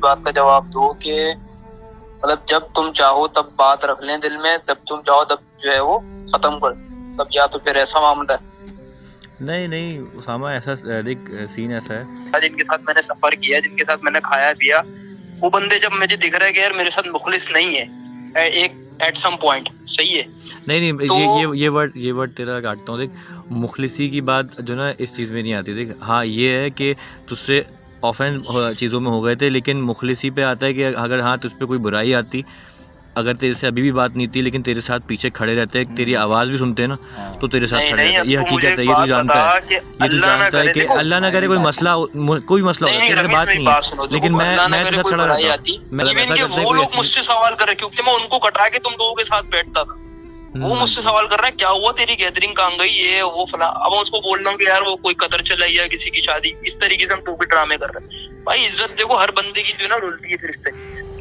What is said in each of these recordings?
बात का जवाब दो कि मतलब जब तुम चाहो तब बात रख लें दिल में, जब तुम चाहो तब जो है वो खत्म कर तब, या तो फिर ऐसा मामला है? नहीं नहीं उसामा, ऐसा देख सीन ऐसा है, जिनके साथ मैंने सफर किया, जिनके साथ मैंने खाया पिया, वो बंदे जब मुझे दिख रहा है कि यार मेरे साथ मुखलिस नहीं है एक एट सम पॉइंट, सही है? नहीं तो ये वर्ड तेरा काटता हूँ। देख, मुखलिसी की बात जो ना इस चीज़ में नहीं आती। देख हाँ, ये है कि तुझसे ऑफेंस चीज़ों में हो गए थे, लेकिन मुखलिसी पे आता है कि अगर हाँ तुझ पे कोई बुराई आती, अगर तेरे से अभी भी बात नहीं थी लेकिन तेरे साथ पीछे खड़े रहते हैं, तेरी आवाज़ भी सुनते हैं ना, तो तेरे साथ खड़े रहते हैं। ये हकीकत है, ये तू जानता है, ये तू जानता है कि अल्लाह ना करे कोई मसला हो तेरे बात नहीं है, लेकिन मैं तेरे साथ खड़ा रहता हूँ। वो लोग मुझसे सवाल कर रहे क्योंकि मैं उनको कटा के तुम लोगों के साथ बैठता था, वो मुझसे सवाल कर रहा है क्या हुआ, तेरी गैदरिंग कहाँ गई, ये वो फला। अब मैं उसको बोल रहा हूँ कि यार वो कोई कतर चला या किसी की शादी, इस तरीके से हम टोपी ड्रामे कर रहे हैं। भाई इज्जत देखो हर बंदे की जो है ना डुलती है फिर इस तरीके से।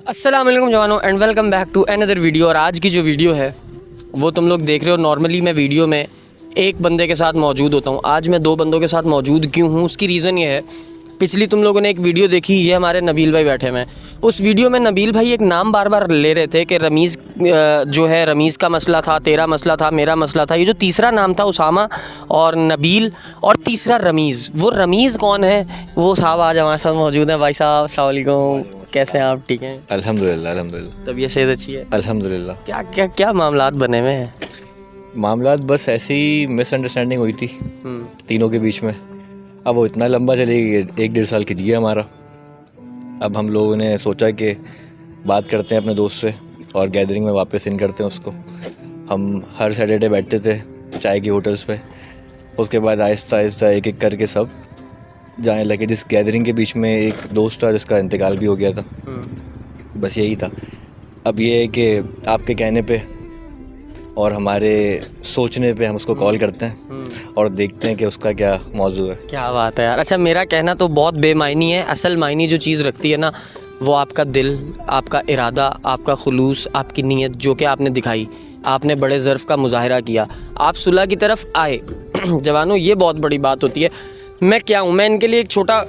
अस्सलाम वालेकुम जवानों and welcome back to another video. और आज की जो वीडियो है वो तुम लोग देख रहे हो। नॉर्मली मैं वीडियो में एक बंदे के साथ मौजूद होता हूँ, आज मैं दो बंदों के साथ मौजूद क्यों हूँ उसकी रीज़न ये है, पिछली तुम लोगों ने एक वीडियो देखी, ये हमारे नबील भाई बैठे हुए हैं। उस वीडियो में नबील भाई एक नाम बार बार ले रहे थे कि रमीज़ जो है, रमीज़ का मसला था, तेरा मसला था, मेरा मसला था। ये जो तीसरा नाम था उसामा और नबील और तीसरा रमीज़, वो रमीज़ कौन है वो साहब आज हमारे साथ मौजूद हैं। भाई साहब अस्सलाम वालेकुम, कैसे हैं आप? ठीक हैं अल्हम्दुलिल्लाह अल्हम्दुलिल्लाह। तबीयत सेहत अच्छी है? अल्हम्दुलिल्लाह। क्या क्या क्या मामलात बने हुए हैं? मामलात बस ऐसी मिसअंडरस्टैंडिंग हुई थी तीनों के बीच में। अब वो इतना लंबा चलेगी, 1-1.5 साल खिंच गया हमारा। अब हम लोगों ने सोचा कि बात करते हैं अपने दोस्त से और गैदरिंग में वापस इन करते हैं उसको। हम हर सैटरडे बैठते थे चाय की होटल्स पे, उसके बाद आहिस्ता आहिस्ता एक एक करके सब जाने लगे। जिस गैदरिंग के बीच में एक दोस्त था जिसका इंतकाल भी हो गया था, बस यही था। अब ये है कि आपके कहने पे और हमारे सोचने पे हम उसको कॉल करते हैं और देखते हैं कि उसका क्या मौजू है। क्या बात है यार। अच्छा, मेरा कहना तो बहुत बेमायनी है, असल मायनी जो चीज़ रखती है ना वो आपका दिल, आपका इरादा, आपका खुलूस, आपकी नीयत जो कि आपने दिखाई। आपने बड़े ज़र्फ़ का मुजाहरा किया, आप सुलह की तरफ आए। जवानों, ये बहुत बड़ी बात होती है। मैं क्या हूँ, मैं इनके लिए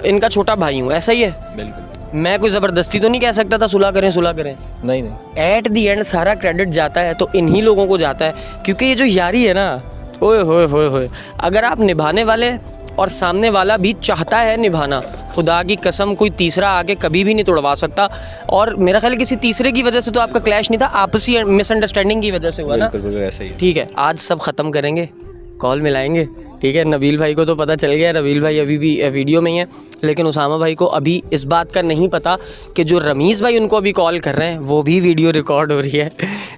इनका छोटा भाई हूँ, ऐसा ही है। बिल्कुल, मैं मैं कोई ज़बरदस्ती तो नहीं कह सकता था सुलह करें सुलह करें। नहीं एट दी एंड सारा क्रेडिट जाता है तो इन्हीं लोगों को जाता है, क्योंकि ये जो यारी है ना, ओए होए होए होए, अगर आप निभाने वाले और सामने वाला भी चाहता है निभाना, खुदा की कसम कोई तीसरा आके कभी भी नहीं तोड़वा सकता। और मेरा ख्याल है किसी तीसरे की वजह से तो आपका क्लैश नहीं था, आपसी मिसअंडरस्टैंडिंग की वजह से हुआ ना। बिल्कुल ऐसा ही है। ठीक है, आज सब ख़त्म करेंगे, कॉल मिलाएंगे। ठीक है, नबील भाई को तो पता चल गया, नबील भाई अभी भी वीडियो में ही है, लेकिन उसामा भाई को अभी इस बात का नहीं पता कि जो रमीज़ भाई उनको अभी कॉल कर रहे हैं वो भी वीडियो रिकॉर्ड हो रही है।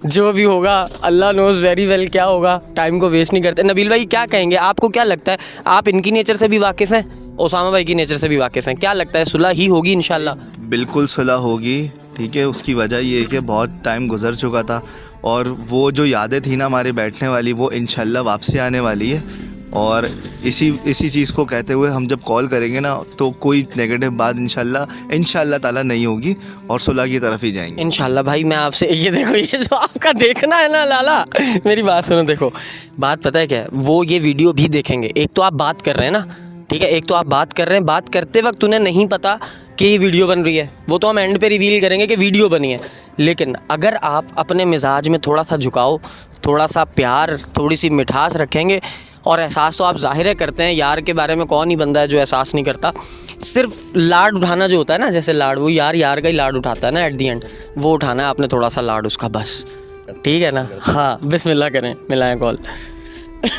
जो भी होगा अल्लाह नोज़ वेरी वेल क्या होगा, टाइम को वेस्ट नहीं करते। नबील भाई क्या कहेंगे, आपको क्या लगता है, आप इनकी नेचर से भी वाकिफ़ हैं, उसामा भाई की नेचर से भी वाकिफ़ हैं, क्या लगता है सुलह ही होगी इंशाल्लाह? बिल्कुल सुलह होगी। ठीक है, उसकी वजह ये है कि बहुत टाइम गुजर चुका था और वो जो यादें थी ना हमारे बैठने वाली, वो इंशाल्लाह वापसी आने वाली है। और इसी चीज़ को कहते हुए हम जब कॉल करेंगे ना तो कोई नेगेटिव बात इंशाल्लाह ताला नहीं होगी और सुलह की तरफ ही जाएंगे इंशाल्लाह। भाई मैं आपसे ये देखो, ये जो आपका देखना है ना लाला, मेरी बात सुनो। देखो बात पता है क्या है, वो ये वीडियो भी देखेंगे। एक तो आप बात कर रहे हैं ना, ठीक है, एक तो आप बात कर रहे हैं, बात करते वक्त उन्हें नहीं पता कि ये वीडियो बन रही है, वो तो हम एंड पे रिवील करेंगे कि वीडियो बनी है। लेकिन अगर आप अपने मिजाज में थोड़ा सा झुकाव, थोड़ा सा प्यार, थोड़ी सी मिठास रखेंगे, और एहसास तो आप ज़ाहिर करते हैं, यार के बारे में कौन ही बंदा है जो एहसास नहीं करता। सिर्फ लाड उठाना जो होता है ना, जैसे लाड, वो यार का ही लाड उठाता है ना एट दी एंड, वो उठाना है आपने थोड़ा सा लाड उसका, बस। ठीक है ना? हाँ, बिस्मिल्लाह करें, मिलाएं कॉल।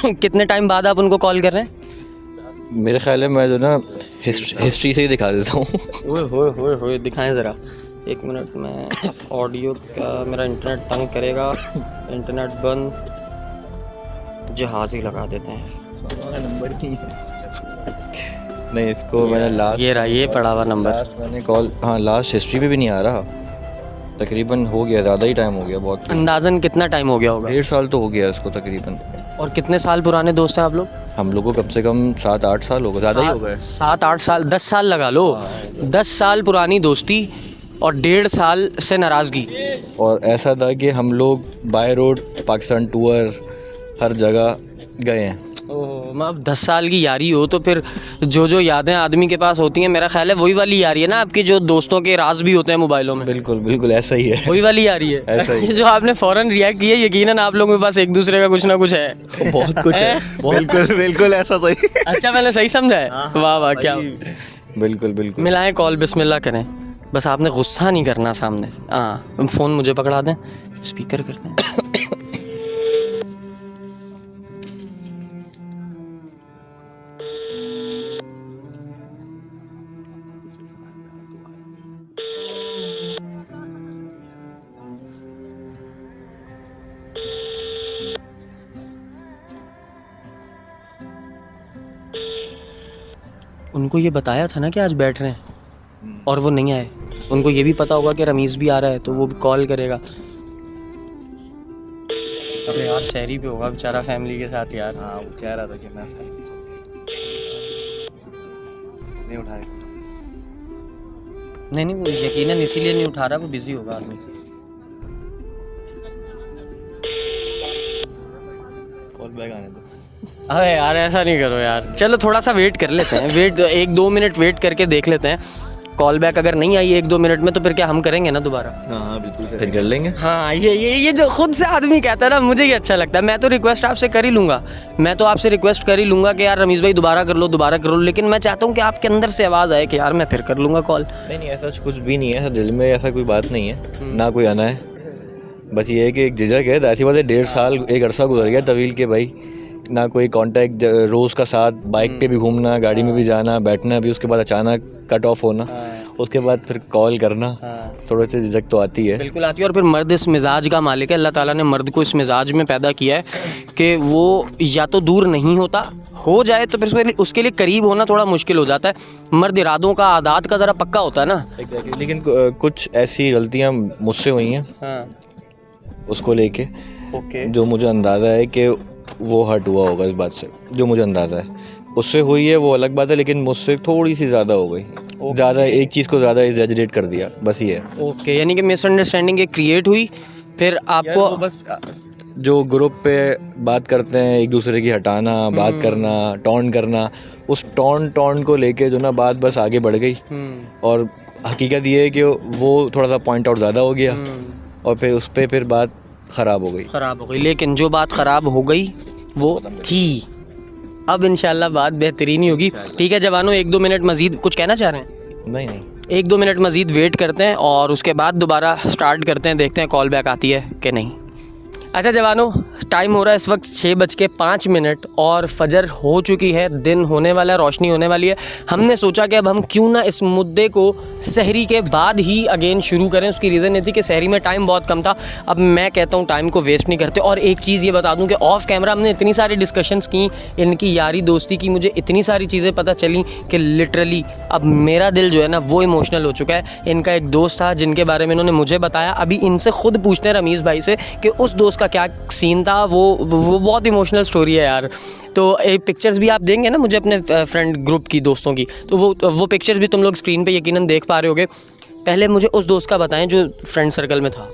कितने टाइम बाद आप उनको कॉल कर रहे हैं? मेरे ख्याल है मैं जो ना हिस्ट्री से ही दिखा देता हूँ। ओए दिखाएं ज़रा, 1 मिनट में ऑडियो का, मेरा इंटरनेट तंग करेगा, इंटरनेट बंद, जहाज़ ही लगा देते हैं। नंबर नहीं, इसको मैंने लास्ट, ये रहा, ये पड़ा हुआ नंबर, लास्ट मैंने कॉल, हाँ लास्ट हिस्ट्री पे भी नहीं आ रहा, तकरीबन हो गया, ज़्यादा ही टाइम हो गया, बहुत। अंदाज़न कितना टाइम हो गया होगा? 1.5 साल तो हो गया इसको तकरीबन। और कितने साल पुराने दोस्त हैं आप लोग? हम लोगों को कम से कम 7-8 साल हो गए, ज़्यादा ही हो गए, 7-8 साल, 10 साल लगा लो। 10 साल पुरानी दोस्ती और 1.5 साल से नाराज़गी, और ऐसा था कि हम लोग बाय रोड पाकिस्तान टूर हर जगह गए हैं। ओह, अब 10 साल की यारी हो तो फिर जो यादें आदमी के पास होती हैं, मेरा ख्याल है वही वाली यारी है ना आपकी, जो दोस्तों के राज भी होते हैं मोबाइलों में। बिल्कुल बिल्कुल ऐसा ही है। वही वाली यारी है। ऐसा ही। जो आपने फ़ौरन रिएक्ट किया, यकीनन आप लोगों के पास एक दूसरे का कुछ ना कुछ है। बहुत कुछ है। बिल्कुल बिल्कुल ऐसा सही। अच्छा, मैंने सही समझा है? वाह वाह, क्या बिल्कुल बिल्कुल। मिलाएं कॉल, बिस्मिल्लाह करें, बस आपने गुस्सा नहीं करना सामने से। हाँ, फ़ोन मुझे पकड़ा दें, स्पीकर करते हैं। उनको ये बताया था ना कि आज बैठ रहे हैं और वो नहीं आए। उनको ये भी पता होगा कि रमीज़ भी आ रहा है तो वो भी कॉल करेगा। अरे यार, शहरी पे होगा बेचारा फैमिली के साथ यार। हाँ, वो कह रहा था कि मैं नहीं उठाएगा। नहीं, वो यकीनन इसीलिए नहीं उठा रहा, वो बिजी होगा आदमी। कॉल बैक आने दो। अरे यार, ऐसा नहीं करो यार, चलो थोड़ा सा वेट कर लेते हैं। वेट 1-2 मिनट वेट करके देख लेते हैं। कॉल बैक अगर नहीं आई 1-2 मिनट में तो फिर क्या हम करेंगे ना दोबारा? हाँ बिल्कुल, फिर कर लेंगे। हाँ, ये जो खुद से आदमी कहता है ना, मुझे ये अच्छा लगता है। मैं तो रिक्वेस्ट आपसे कर ही लूँगा, मैं तो आपसे रिक्वेस्ट कर ही लूँगा कि यार रमीज़ भाई दोबारा कर लो, लेकिन मैं चाहता हूँ कि आपके अंदर से आवाज़ आए कि यार मैं फिर कर लूँगा कॉल। नहीं, ऐसा कुछ भी नहीं है, ऐसा दिल में ऐसा कोई बात नहीं है, ना कोई आना है। बस ये है कि एक झिझक है, ऐसी बात है। 1.5 साल एक अरसा गुजर गया तवील के भाई, ना कोई कांटेक्ट, रोज़ का साथ, बाइक पे भी घूमना, गाड़ी में भी जाना, बैठना भी, उसके बाद अचानक कट ऑफ होना, उसके बाद फिर कॉल करना, थोड़ा सी झिझक तो आती है। बिल्कुल आती है। और फिर मर्द इस मिजाज का मालिक है, अल्लाह ताला ने मर्द को इस मिजाज में पैदा किया है कि वो या तो दूर नहीं होता, हो जाए तो फिर उसके लिए करीब होना थोड़ा मुश्किल हो जाता है। मर्द इरादों का, आदात का ज़रा पक्का होता है ना। लेकिन कुछ ऐसी गलतियाँ मुझसे हुई हैं उसको लेके, जो मुझे अंदाज़ा है कि वो हर्ट हुआ होगा इस बात से, जो मुझे अंदाज़ा है। उससे हुई है वो अलग बात है, लेकिन मुझसे थोड़ी सी ज़्यादा हो गई, ज़्यादा एक चीज़ को ज़्यादा एग्जैजरेट कर दिया, बस ये है। ओके, यानी कि मिसअंडरस्टैंडिंग एक क्रिएट हुई, फिर आपको बस जो ग्रुप पे बात करते हैं, एक दूसरे की हटाना, बात करना, टॉन्ट करना, उस टॉन्ट को लेके जो ना बात बस आगे बढ़ गई। और हकीकत ये है कि वो थोड़ा सा पॉइंट आउट ज़्यादा हो गया और फिर उस पर फिर बात ख़राब हो गई। लेकिन जो बात ख़राब हो गई वो थी। अब इंशाल्लाह बात बेहतरीन ही होगी। ठीक है जवानों, 1-2 मिनट मज़ीद कुछ कहना चाह रहे हैं? नहीं, 1-2 मिनट मज़ीद वेट करते हैं और उसके बाद दोबारा स्टार्ट करते हैं, देखते हैं कॉल बैक आती है कि नहीं। अच्छा जवानों, टाइम हो रहा है इस वक्त 6:05 और फजर हो चुकी है, दिन होने वाला है, रोशनी होने वाली है। हमने सोचा कि अब हम क्यों ना इस मुद्दे को सहरी के बाद ही अगेन शुरू करें। उसकी रीज़न ये थी कि सहरी में टाइम बहुत कम था। अब मैं कहता हूँ टाइम को वेस्ट नहीं करते। और एक चीज़ ये बता दूँ कि ऑफ कैमरा हमने इतनी सारी डिस्कशंस की, इनकी यारी दोस्ती की, मुझे इतनी सारी चीज़ें पता चली कि लिटरली अब मेरा दिल जो है ना वो इमोशनल हो चुका है। इनका एक दोस्त था जिनके बारे में इन्होंने मुझे बताया, अभी इनसे खुद पूछते हैं रमीज़ भाई से कि उस दोस्त का क्या सीन था। वो बहुत इमोशनल स्टोरी है यार। तो एक पिक्चर्स भी आप देंगे ना मुझे अपने फ्रेंड ग्रुप की, दोस्तों की, तो वो पिक्चर्स भी तुम लोग स्क्रीन पे यकीनन देख पा रहे होगे। पहले मुझे उस दोस्त का बताएं जो फ्रेंड सर्कल में था।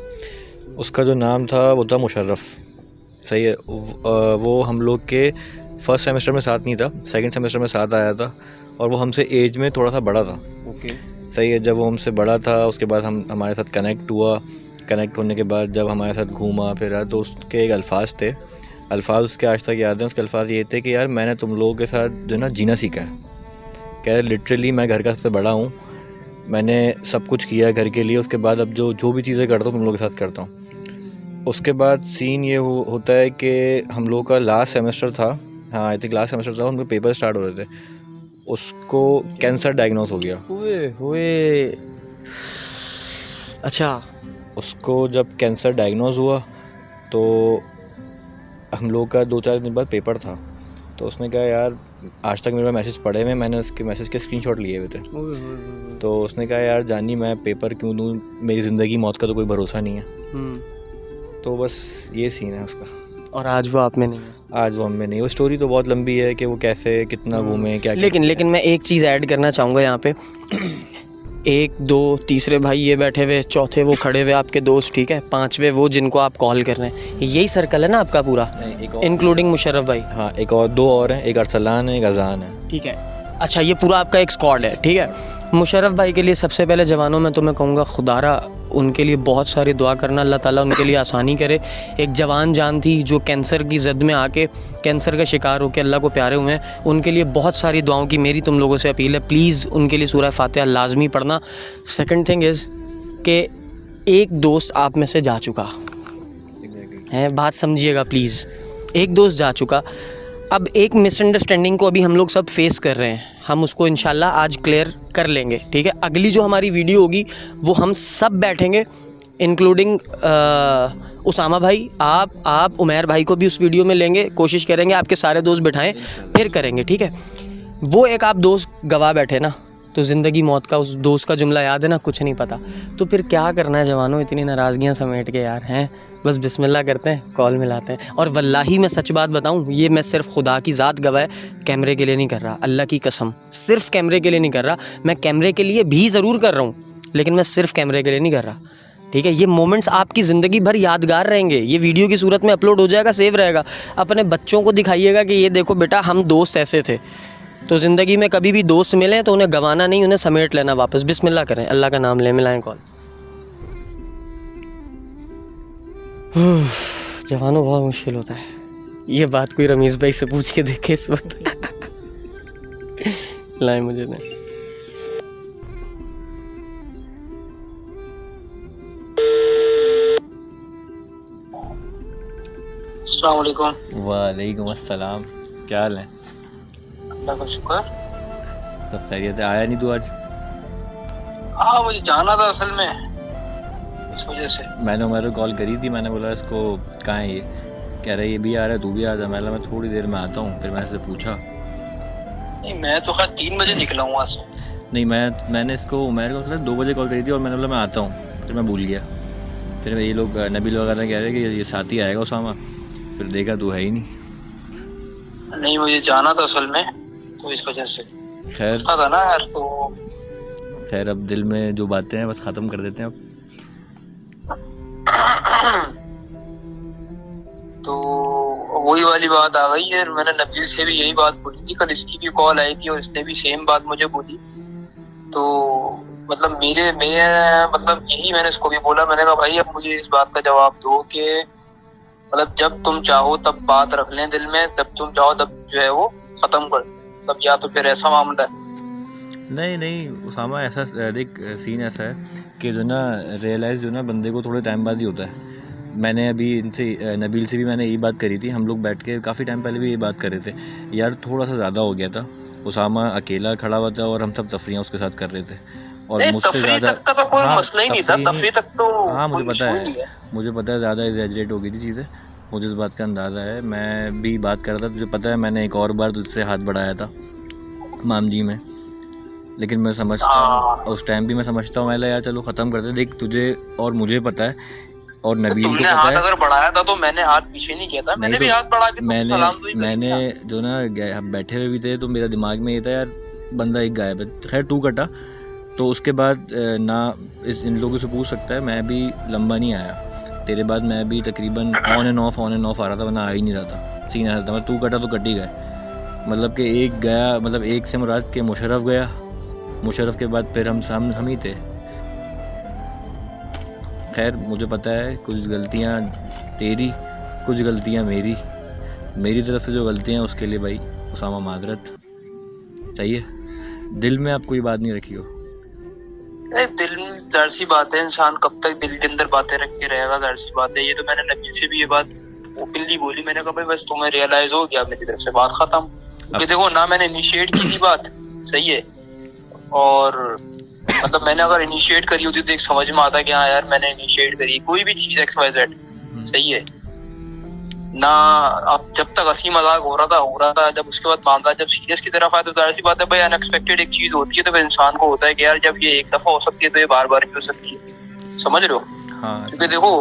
उसका जो नाम था वो था मुशर्रफ। सही है। वो हम लोग के फर्स्ट सेमेस्टर में साथ नहीं था, सेकंड सेमेस्टर में साथ आया था और वो हमसे एज में थोड़ा सा बड़ा था। ओके, सही है। जब वो हमसे बड़ा था उसके बाद हमारे साथ कनेक्ट हुआ। कनेक्ट होने के बाद जब हमारे साथ घूमा फिरा तो उसके एक अल्फाज थे, अल्फाज उसके आज तक याद हैं। उसके अल्फाज ये थे कि यार मैंने तुम लोगों के साथ जो है ना जीना सीखा है। कह रहे लिटरली मैं घर का सबसे बड़ा हूँ, मैंने सब कुछ किया घर के लिए, उसके बाद अब जो भी चीज़ें करता हूँ तुम लोगों के साथ करता हूँ। उसके बाद सीन ये होता है कि हम लोग का लास्ट सेमेस्टर था, हाँ आई थिंक लास्ट सेमेस्टर था, उनके पेपर स्टार्ट हो रहे थे। उसको कैंसर डायग्नोस हो गया। हुए अच्छा, उसको जब कैंसर डायग्नोस हुआ तो हम लोग का 2-4 दिन बाद पेपर था। तो उसने कहा यार आज तक मेरे मैसेज पढ़े हुए, मैंने उसके मैसेज के स्क्रीनशॉट लिए हुए थे। तो उसने कहा यार जानी मैं पेपर क्यों दूँ, मेरी ज़िंदगी मौत का तो कोई भरोसा नहीं है। तो बस ये सीन है उसका। और आज वो आप में नहीं है? आज वो हम में नहीं। वो स्टोरी तो बहुत लंबी है कि वो कैसे कितना घूमे क्या। लेकिन मैं एक चीज़ ऐड करना चाहूँगा यहाँ पे। एक दो तीसरे भाई ये बैठे हुए, चौथे वो खड़े हुए आपके दोस्त, ठीक है, पांचवे वो जिनको आप कॉल कर रहे हैं, यही सर्कल है ना आपका पूरा, इंक्लूडिंग मुशर्रफ भाई? हाँ, एक और दो और हैं, एक अरसलान है, एक अजान है। ठीक है, अच्छा ये पूरा आपका एक स्क्वाड है, ठीक है। मुशर्रफ भाई के लिए सबसे पहले जवानों में तो मैं कहूँगा खुदारा उनके लिए बहुत सारी दुआ करना, अल्लाह ताला उनके लिए आसानी करे। एक जवान जान थी जो कैंसर की जद में आके कैंसर का शिकार होकर अल्लाह को प्यारे हुए हैं, उनके लिए बहुत सारी दुआओं की मेरी तुम लोगों से अपील है, प्लीज़ उनके लिए सूरह फातिहा लाजमी पढ़ना। सेकंड थिंग इज़ कि एक दोस्त आप में से जा चुका है, बात समझिएगा प्लीज़, एक दोस्त जा चुका। अब एक मिसअंडरस्टैंडिंग को अभी हम लोग सब फेस कर रहे हैं, हम उसको इंशाल्लाह आज क्लियर कर लेंगे, ठीक है। अगली जो हमारी वीडियो होगी वो हम सब बैठेंगे, इंक्लूडिंग उसामा भाई, आप उमैर भाई को भी उस वीडियो में लेंगे, कोशिश करेंगे आपके सारे दोस्त बिठाएं, फिर करेंगे, ठीक है। वो एक आप दोस्त गवा बैठे ना, तो ज़िंदगी मौत का उस दोस्त का जुमला याद है ना, कुछ नहीं पता, तो फिर क्या करना है जवानों, इतनी नाराज़गियाँ समेट के यार हैं, बस बिस्मिल्लाह करते हैं, कॉल मिलाते हैं। और वल्लाही मैं सच बात बताऊं, ये मैं सिर्फ खुदा की ज़ात गवाह है, कैमरे के लिए नहीं कर रहा, अल्लाह की कसम, सिर्फ कैमरे के लिए नहीं कर रहा। मैं कैमरे के लिए भी ज़रूर कर रहा हूँ, लेकिन मैं सिर्फ कैमरे के लिए नहीं कर रहा, ठीक है। ये मोमेंट्स आपकी ज़िंदगी भर यादगार रहेंगे, ये वीडियो की सूरत में अपलोड हो जाएगा, सेव रहेगा। अपने बच्चों को दिखाइएगा कि ये देखो बेटा हम दोस्त ऐसे थे। तो ज़िंदगी में कभी भी दोस्त मिलें तो उन्हें गंवाना नहीं, उन्हें समेट लेना वापस। बिस्मिल्लाह करें, अल्लाह का नाम ले, मिलाएं कॉल। जवानों बहुत मुश्किल होता है, ये बात कोई रमीज़ भाई से पूछ के देखे इस वक्त। लाए मुझे नहीं। अस्सलाम वालेकुम। वालेकुम अस्सलाम, क्या हाल है? अल्लाह का शुक्र, सब खैरियत है? आया नहीं तू आज? हाँ मुझे जाना था असल में, इस वजह से। मैंने उमर को कॉल करी थी, मैंने बोला इसको कहाँ है ये, कह रहा है ये भी आ रहा है, तू भी आ जा। मैं थोड़ी देर में आता हूँ। फिर मैंने इससे पूछा, नहीं मैं तो खैर 3 बजे निकला हूँ वहाँ से। नहीं मैंने इसको उमर को 2 बजे कॉल करी थी और मैंने बोला मैं आता हूँ, फिर मैं भूल गया। फिर ये लोग नबील वगैरह कह रहे कि ये साथी आएगा उसामा, फिर देखा तू है ही नहीं। नहीं मुझे जाना था असल में, तो इस वजह से खैर था ना यार। तो खैर अब दिल में जो बातें हैं बस ख़त्म कर देते हैं अब। तो वही वाली बात आ गई है, मैंने नबील से भी यही बात बोली थी, कल इसकी भी कॉल आई थी और इसने भी सेम बात मुझे बोली। तो मतलब मेरे मतलब यही मैंने इसको भी बोला, मैंने कहा भाई अब मुझे इस बात का जवाब दो कि मतलब जब तुम चाहो तब बात रख लें दिल में, तब तुम चाहो तब जो है वो खत्म कर, तब या तो फिर ऐसा मामला है। नहीं उसामा, ऐसा देख सीन ऐसा है कि जो ना रियलाइज़ जो ना बंदे को थोड़े टाइम बाद ही होता है। मैंने अभी इनसे नबील से भी मैंने यही बात करी थी, हम लोग बैठ के काफ़ी टाइम पहले भी यही बात कर रहे थे यार, थोड़ा सा ज़्यादा हो गया था। उसामा अकेला खड़ा हुआ था और हम सब तफरियाँ उसके साथ कर रहे थे, और मुझसे ज़्यादा तो कोई मसला ही नहीं था, तफरी तक तो हाँ मुझे पता है ज़्यादा एग्जैजरेट हो गई थी चीज़ें, मुझे इस बात का अंदाज़ा है। मैं भी बात कर रहा था, तुझे पता है मैंने एक और बार तुझसे हाथ बढ़ाया था माम जी में, लेकिन मैं समझता हूँ उस टाइम भी मैं समझता हूँ मैं यार चलो ख़त्म करते। देख तुझे और मुझे पता है और नबील को पता है, अगर बढ़ाया था तो मैंने हाथ पीछे नहीं किया था, मैंने भी हाथ बढ़ा के मैंने जो ना बैठे हुए भी थे तो मेरा दिमाग में ये था यार बंदा एक गायब है। खैर तू कटा तो उसके बाद ना इन लोगों से पूछ सकता है, मैं भी लंबा नहीं आया तेरे बाद, मैं भी तकरीबन ऑन एंड ऑफ आ रहा था, वरना आ ही नहीं रहा था, सीन ऐसा था। मैं तू कटा तो कट ही गए, मतलब कि एक गया, मतलब एक से मुराद के मुशर्रफ गया, मुशर्रफ के बाद फिर हम ही थे। खैर मुझे पता है कुछ गलतियाँ तेरी, कुछ गलतियाँ मेरी तरफ से जो गलतियाँ उसके लिए भाई उसामा माजरत। सही है, दिल में आप कोई बात नहीं रखी हो। दिल जाहिर सी बात है, इंसान कब तक दिल के अंदर बातें रख के रहेगा, जाहिर सी बात है। ये तो मैंने नबी से भी ये बात ओपनली बोली, मैंने कहा भाई बस तुम्हें रियलाइज हो गया, मेरी तरफ से बात खत्म। क्योंकि देखो ना मैंने इनिशिएट की थी बात, सही है, और मतलब मैंने अगर इनिशिएट करी होती तो एक समझ में आता कि हाँ यार मैंने इनिशिएट करी कोई भी चीज XYZ, सही है ना। अब जब तक हंसी मजाक हो रहा था, जब उसके बाद मामला जब सीरियस की तरफ आया तो जाहिर सी बात है भाई अनएक्सपेक्टेड एक चीज होती है, तो फिर इंसान को होता है कि यार जब ये एक दफा हो सकती है तो ये बार बार भी हो सकती है, समझ रहे हो। हाँ, क्योंकि देखो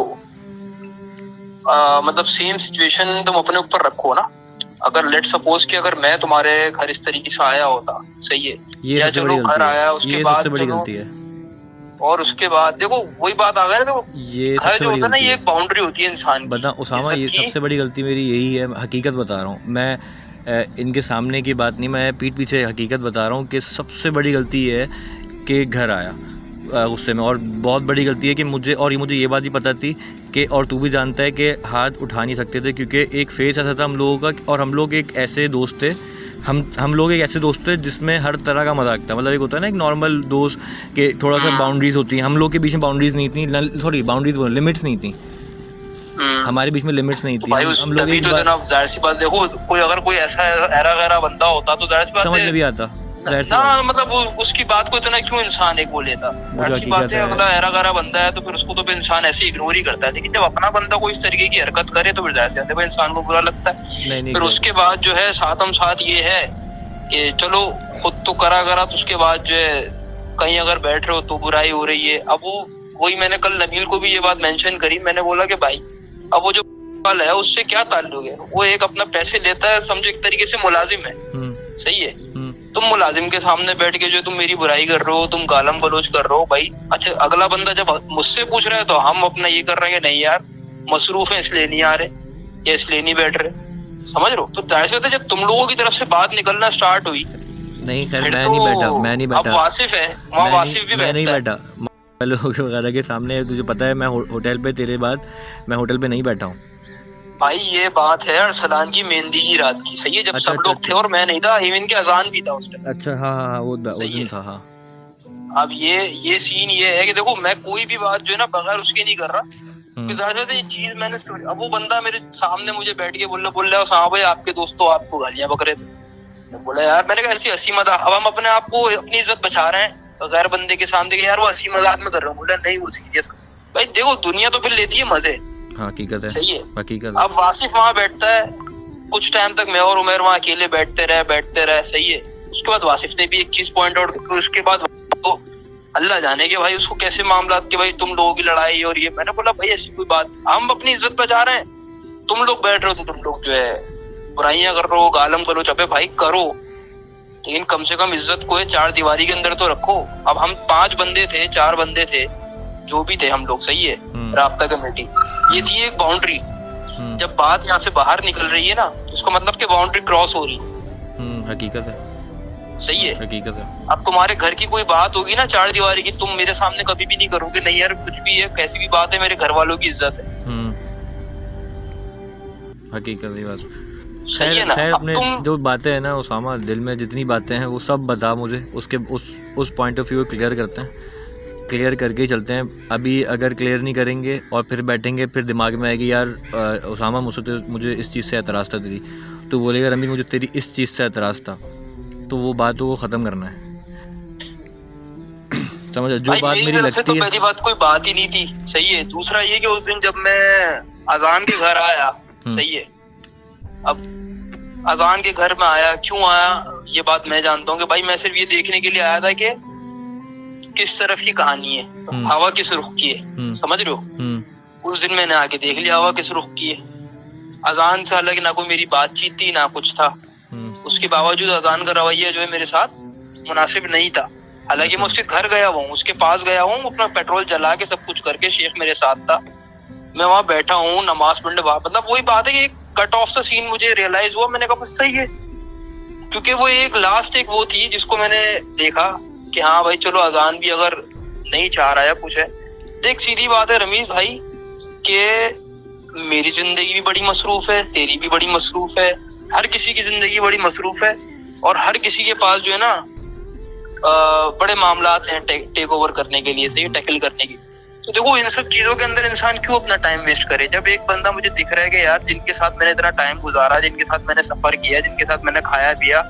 मतलब सेम सिचुएशन तुम अपने ऊपर रखो ना, अगर लेट सपोज कि अगर मैं तुम्हारे घर इस तरीके से आया होता, सही है, या चलो घर आया उसके बाद चलो और उसके बाद देखो वही बात आ गई ना, देखो ये घर सबसे जो बड़ी होता है ना, गलती ये है। एक बाउंड्री होती है इंसान की, बता उसामा, ये इज्जत की। सबसे बड़ी गलती मेरी यही है, हकीकत बता रहा हूँ मैं, इनके सामने की बात नहीं, मैं पीठ पीछे हकीकत बता रहा हूँ कि सबसे बड़ी गलती ये है कि घर आया गुस्से में। और बहुत बड़ी गलती है कि मुझे ये बात भी पता थी कि, और तू भी जानता है कि हाथ उठा नहीं सकते थे, क्योंकि एक फेस ऐसा था हम लोगों का, और हम लोग एक ऐसे दोस्त थे, हम लोग एक ऐसे दोस्त थे जिसमें हर तरह का मजाक था। मतलब एक होता है ना एक नॉर्मल दोस्त के थोड़ा सा बाउंड्रीज होती हैं, हम लोग के बीच में बाउंड्रीज नहीं थी, सॉरी बाउंड्रीज लिमिट्स नहीं थी, हमारे बीच में लिमिट्स नहीं तो थी। भाई उस हम लोग तभी एक तो बार जनाब जाहिर सी बात, देखो कोई अगर कोई ऐसा एरा गैरा बंदा होता तो जाहिर सी बात समझ है में भी आता, जाहिर सी बात। ना, मतलब उसकी बात को इतना क्यों इंसान एक वो लेता। ऐसी हकीकत बात है, है। अगला एरा गैरा बंदा है तो फिर उसको तो फिर इंसान ऐसे इग्नोर ही करता है, लेकिन जब अपना बंदा कोई इस तरीके की हरकत करे तो फिर जाहिर सी बात है भाई इंसान को बुरा लगता है। नहीं फिर उसके बाद जो है साथ ये है कि चलो खुद तो करा तो उसके बाद जो है कहीं अगर बैठ रहे हो तो बुराई हो रही है। अब वो वही मैंने कल नबील को भी ये बात मेंशन करी, मैंने बोला कि भाई अब वो जो वाला है उससे क्या ताल्लुक है, वो एक अपना पैसे लेता है, समझो एक तरीके से मुलाजिम है, सही है। तुम मुलाजिम के सामने बैठ के जो तुम मेरी बुराई कर रहे हो, तुम गालम गलोच कर रहे हो भाई। अच्छा अगला बंदा जब मुझसे पूछ रहा है तो हम अपना ये कर रहे हैं कि नहीं यार मसरूफ है इसलिए नहीं आ रहे या इसलिए नहीं बैठ रहे, समझ रहे हो। तो जाहिर सी बात है जब तुम लोगों की तरफ से बात निकलना स्टार्ट हुई, नहीं खैर फिर मैं तो नहीं बैठा, मैं नहीं बैठा। अब वासिफ है वहाँ, वासिफ भी मैं नहीं बैठता है। बैठा लोग वगैरह के सामने, तुझे पता है मैं होटल पे, तेरे बाद मैं होटल पे नहीं बैठा हूँ भाई ये बात है अरसलान की मेहंदी की रात की, सही है, जब अच्छा, सब लोग अच्छा, थे और मैं नहीं था, इवन के अजान भी था उस टाइम। अच्छा हाँ वो सही दिन है। था हाँ। अब ये सीन ये है कि देखो मैं कोई भी बात जो है ना बगैर उसके नहीं कर रहा, क्योंकि जाहिर है ये चीज मैंने अब वो बंदा मेरे सामने मुझे बैठ के बोल रहा है हाँ भाई आपके दोस्तों आपको गालियां बक रहे थे, तो बोला यार, मैंने कहा ऐसी हंसी मजाक, अब हम अपने आप को अपनी इज्जत बचा रहे हैं गैर बंदे के सामने कि यार वो हंसी मजाक में कर रहा हूँ, बोला नहीं वो सीरियस। भाई देखो दुनिया तो फिर लेती है मजे, हकीकत है, सही है, हकीकत। अब वासिफ वहां बैठता है, कुछ टाइम तक मैं और उमर वहां अकेले बैठते रहे, सही है। उसके बाद वासिफ ने भी एक चीज पॉइंट आउट की, उसके बाद तो अल्लाह जाने के भाई उसको कैसे मामला कि भाई तुम लोगों की लड़ाई और ये, मैंने बोला भाई ऐसी कोई बात, हम अपनी इज्जत बचा रहे हैं, तुम लोग बैठ रहे हो तो तुम लोग जो है बुराइयां कर रहे हो, गालम करो, चपे भाई करो, लेकिन कम से कम इज्जत को 4 दीवारी के अंदर तो रखो। अब हम 5 बंदे थे, 4 बंदे थे, जो भी थे हम लोग, सही है, राब्ता कमेटी, ये थी एक बाउंड्री। जब बात यहाँ से बाहर निकल रही है ना, उसका मतलब कि बाउंड्री क्रॉस हो रही है, हकीकत है, सही है, हकीकत है। अब तुम्हारे घर की कोई बात होगी ना 4 दीवारी की, तुम मेरे सामने कभी भी नहीं करोगे नहीं यार कुछ भी है, कैसी भी बात है, मेरे घर वालों की इज्जत है, हकीकत है बात। सही है ना। खैर अब अपने तुम जो बातें हैं ना उसामा, दिल में जितनी बातें हैं वो सब बता मुझे, उसके उस पॉइंट ऑफ व्यू को क्लियर करते हैं, क्लियर करके ही चलते हैं। अभी अगर क्लियर नहीं करेंगे और फिर बैठेंगे, फिर दिमाग में आएगी यार उसामा मुझे इस चीज़ से एतराज़ था तेरी, तो बोलेगा रमीज़ मुझे तेरी इस चीज़ से एतराज़ था, तो वो बात को ख़त्म करना है। समझ जो बात मेरी लगती तो है, पहली बात कोई बात ही नहीं थी, सही है। दूसरा ये कि उस दिन जब मैं अजान के घर आया, सही है, अब अजान के घर में आया, क्यों आया ये बात मैं जानता हूँ कि भाई मैं सिर्फ ये देखने के लिए आया था कि किस तरफ की कहानी है, हवा किस रुख की है, समझ रहे हो। उस दिन मैंने आके देख लिया हवा किस रुख की है। अजान से हालांकि ना कोई मेरी बातचीत थी ना कुछ था, उसके बावजूद अजान का रवैया जो है मेरे साथ मुनासिब नहीं था। हालांकि मैं उसके घर गया हुआ हूँ, उसके पास गया हूँ, अपना पेट्रोल जला के सब कुछ करके, शेख मेरे साथ था, मैं वहां बैठा हूँ नमाज पढ़ने, मतलब वही बात है कि कट ऑफ सा सीन मुझे रियलाइज हुआ, मैंने कहा बस सही है, क्योंकि वो एक लास्ट एक वो थी जिसको मैंने देखा कि हाँ भाई चलो अजान भी अगर नहीं चाह रहा है कुछ है। देख सीधी बात है रमीज भाई कि मेरी जिंदगी भी बड़ी मसरूफ है, तेरी भी बड़ी मसरूफ है, हर किसी की जिंदगी बड़ी मसरूफ है, और हर किसी के पास जो है ना बड़े मामलात हैं टेक ओवर करने के लिए, सही टैकल करने की। तो देखो इन सब चीजों के अंदर इंसान क्यों अपना टाइम वेस्ट करे, जब एक बंदा मुझे दिख रहा है कि यार जिनके साथ मैंने इतना टाइम गुजारा, जिनके साथ मैंने सफर किया, जिनके साथ मैंने खाया पिया,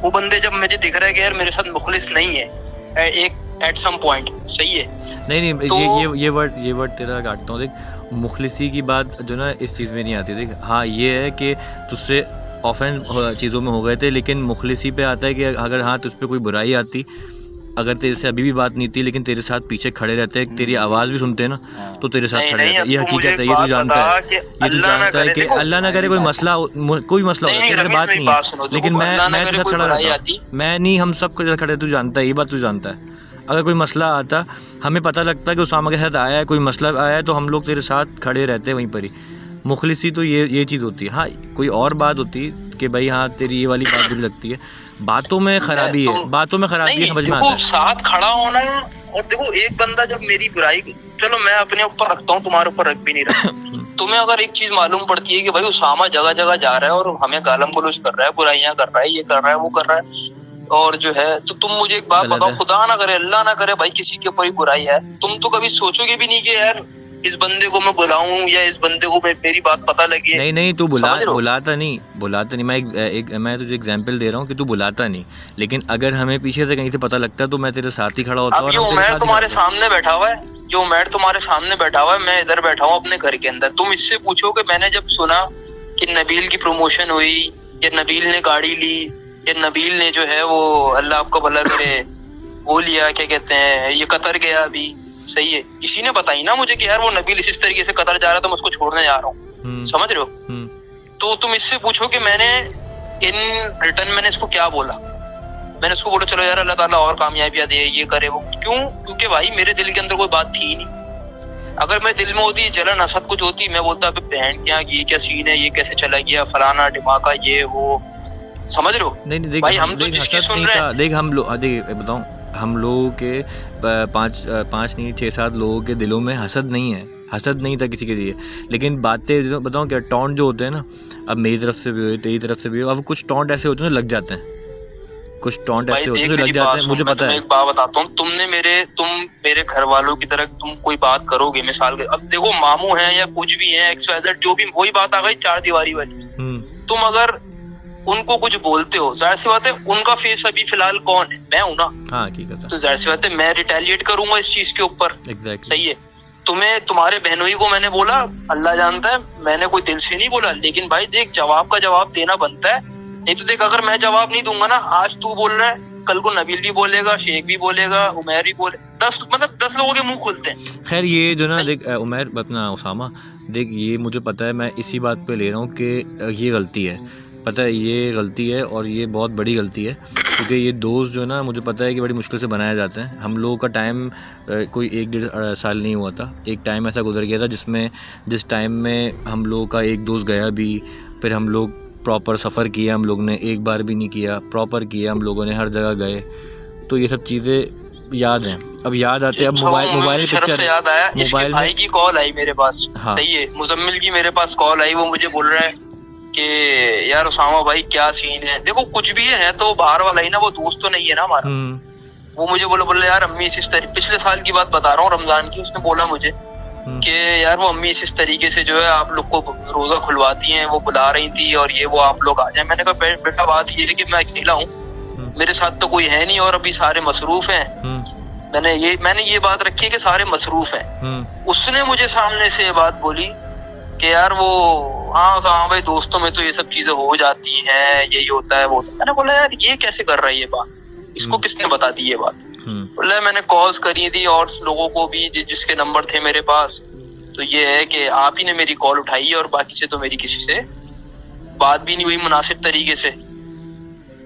वो बंदे जब मुझे दिख रहा है कि यार मेरे साथ मुखलिस नहीं है एक एट सम पॉइंट, सही है। नहीं तो ये वर्ड तेरा काटता हूँ। देख मुखलिसी की बात जो ना इस चीज़ में नहीं आती। देख हाँ ये है कि तुझसे ऑफेंस चीज़ों में हो गए थे, लेकिन मुखलिसी पे आता है कि अगर हाँ तुझ पे कोई बुराई आती, अगर तेरे से अभी भी बात नहीं थी लेकिन तेरे साथ पीछे खड़े रहते हैं, तेरी आवाज़ भी सुनते हैं ना, तो तेरे साथ खड़े रहते हैं। ये हकीकत है, ये तू जानता है, ये तू जानता है कि अल्लाह ना करे कोई मसला हो, तेरे बात नहीं है, लेकिन मैं तेरे साथ खड़ा रहता हूँ, मैं नहीं, हम सब खड़े, तू जानता है, ये बात तू जानता है। अगर कोई मसला आता, हमें पता लगता कि उसामा के साथ आया है, कोई मसला आया है, तो हम लोग तेरे साथ खड़े रहते वहीं पर ही। मुखलिसी तो ये चीज़ होती है। हाँ, कोई और बात होती है कि भाई हाँ तेरी ये वाली बात बुरी लगती है, बातों में खराबी है, बातों में खराबी है, समझ में आता है। साथ खड़ा होना, और देखो एक बंदा जब मेरी बुराई, चलो मैं अपने ऊपर रखता हूँ, तुम्हारे ऊपर रख भी नहीं रहा, तुम्हें अगर एक चीज मालूम पड़ती है कि भाई उसामा जगह जगह जा रहा है और हमें गालम गलोच कर रहा है, बुराइयां कर रहा है, ये कर रहा है, वो कर रहा है, और जो है, तो तुम मुझे एक बात बताओ, खुदा ना करे, अल्लाह ना करे भाई किसी के ऊपर ही बुराई है, तुम तो कभी सोचोगे भी नहीं कि यार इस बंदे को मैं बुलाऊं या इस बंदे को मेरी बात पता लगी है। नहीं तू बुलाता नहीं। मैं तुझे एग्जांपल दे रहा हूँ कि तू बुलाता नहीं, लेकिन अगर हमें पीछे से कहीं से पता लगता तो मैं तेरे साथ ही खड़ा होता। अब ये उमैर तुम्हारे सामने बैठा हुआ है, जो उमैर तुम्हारे सामने बैठा हुआ है, मैं इधर बैठा हूँ अपने घर के अंदर। तुम इससे पूछो कि मैंने जब सुना कि नबील की प्रमोशन हुई, या नबील ने गाड़ी ली, या नबील ने जो है वो अल्लाह आपको भला करे वो लिया, क्या कहते हैं, ये कतर गया अभी, सही है, इसी ने बताई ना मुझे कि यार वो नबील इस तरीके से कतर जा रहा था, मैं उसको छोड़ने जा रहा हूँ, समझ रहे हो। तो तुम इससे पूछो कि मैंने इन रिटर्न मैंने इसको क्या बोला। मैंने उसको बोला चलो यार अल्लाह ताला और कामयाबियां दे, ये करे वो, क्यों? क्योंकि भाई मेरे दिल के अंदर कोई बात थी नहीं। अगर मेरे दिल में होती जलन हसद कुछ होती, मैं बोलता बहन क्या ये क्या सीन है, ये कैसे चला गया, फलाना ढिमाका, ये वो, समझ रहे हो। नहीं भाई हम तो जिसकी सुन रहे हैं, देख हम लोग, देख बताऊं, हम लोगों के 6-7 लोगों के दिलों में हसद नहीं था किसी के लिए, लेकिन बातें बताऊं क्या, टॉन्ट जो होते हैं ना, अब मेरी तरफ से भी हो, तेरी तरफ से भी हो, अब कुछ टॉन्ट ऐसे होते हैं जो लग जाते हैं, कुछ टॉन्ट ऐसे होते हैं जो लग जाते हैं, मुझे पता है। एक बात बताता हूँ, तुम मेरे घर वालों की तरह तुम कोई बात करोगे, मिसाल के, अब देखो मामू है या कुछ भी है, XYZ जो भी, वही बात आ गई 4 दीवारी वाली। तुम अगर उनको कुछ बोलते हो, जाहिर सी बात है उनका फेस अभी फिलहाल कौन है, मैं हूं ना। हाँ, हकीकत है। तो जाहिर सी बात है मैं रिटेलिएट करूंगा इस चीज के ऊपर। Exactly. सही है। तुम्हारे बहनोई को मैंने बोला, अल्लाह जानता है, मैंने कोई दिल से नहीं बोला, लेकिन भाई देख जवाब का जवाब देना बनता है। नहीं तो देख अगर मैं जवाब नहीं दूंगा ना, आज तू बोल रहा है, कल को नबील भी बोलेगा, शेख भी बोलेगा, उमैर भी बोले, 10 लोगों के मुंह खुलते हैं। खैर ये जो ना देख उमैर अपना उसामा, देख ये मुझे पता है, मैं इसी बात पे ले रहा हूँ कि ये गलती है, पता है ये गलती है, और ये बहुत बड़ी गलती है, क्योंकि ये दोस्त जो ना मुझे पता है कि बड़ी मुश्किल से बनाए जाते हैं। हम लोगों का टाइम कोई 1-1.5 साल नहीं हुआ था, एक टाइम ऐसा गुजर गया था जिस टाइम में हम लोगों का एक दोस्त गया भी, फिर हम लोग प्रॉपर सफ़र किया, हम लोग ने एक बार भी नहीं किया, प्रॉपर किया हम लोगों ने, हर जगह गए, तो ये सब चीज़ें याद हैं। अब याद आते हैं, अब मोबाइल पिक्चर से याद आया, मोबाइल भाई की कॉल आई मेरे पास। हाँ। सही है, मुजम्मिल की मेरे पास कॉल आई, वो मुझे बोल रहा है कि यार उसामा भाई क्या सीन है। देखो कुछ भी है तो बाहर वाला ही ना, वो दोस्त तो नहीं है ना हमारा। वो मुझे बोला यार अम्मी इस तरीके, पिछले साल की बात बता रहा हूँ, रमजान की, उसने बोला मुझे कि यार वो अम्मी इस तरीके से जो है आप लोग को रोजा खुलवाती हैं, वो बुला रही थी और ये वो आप लोग आ जाए। मैंने कहा बेटा बात ये है कि मैं अकेला हूँ, मेरे साथ तो कोई है नहीं और अभी सारे मसरूफ हैं। मैंने ये बात रखी है कि सारे मसरूफ हैं। उसने मुझे सामने से ये बात बोली कि यार वो हाँ भाई दोस्तों में तो ये सब चीजें हो जाती हैं, यही होता है वो। मैंने बोला यार ये कैसे कर रहा है ये बात, इसको किसने बता दी ये बात? बोला मैंने कॉल्स करी थी और लोगों को भी जिसके नंबर थे मेरे पास, तो ये है कि आप ही ने मेरी कॉल उठाई और बाकी से तो मेरी किसी से बात भी नहीं हुई मुनासिब तरीके से।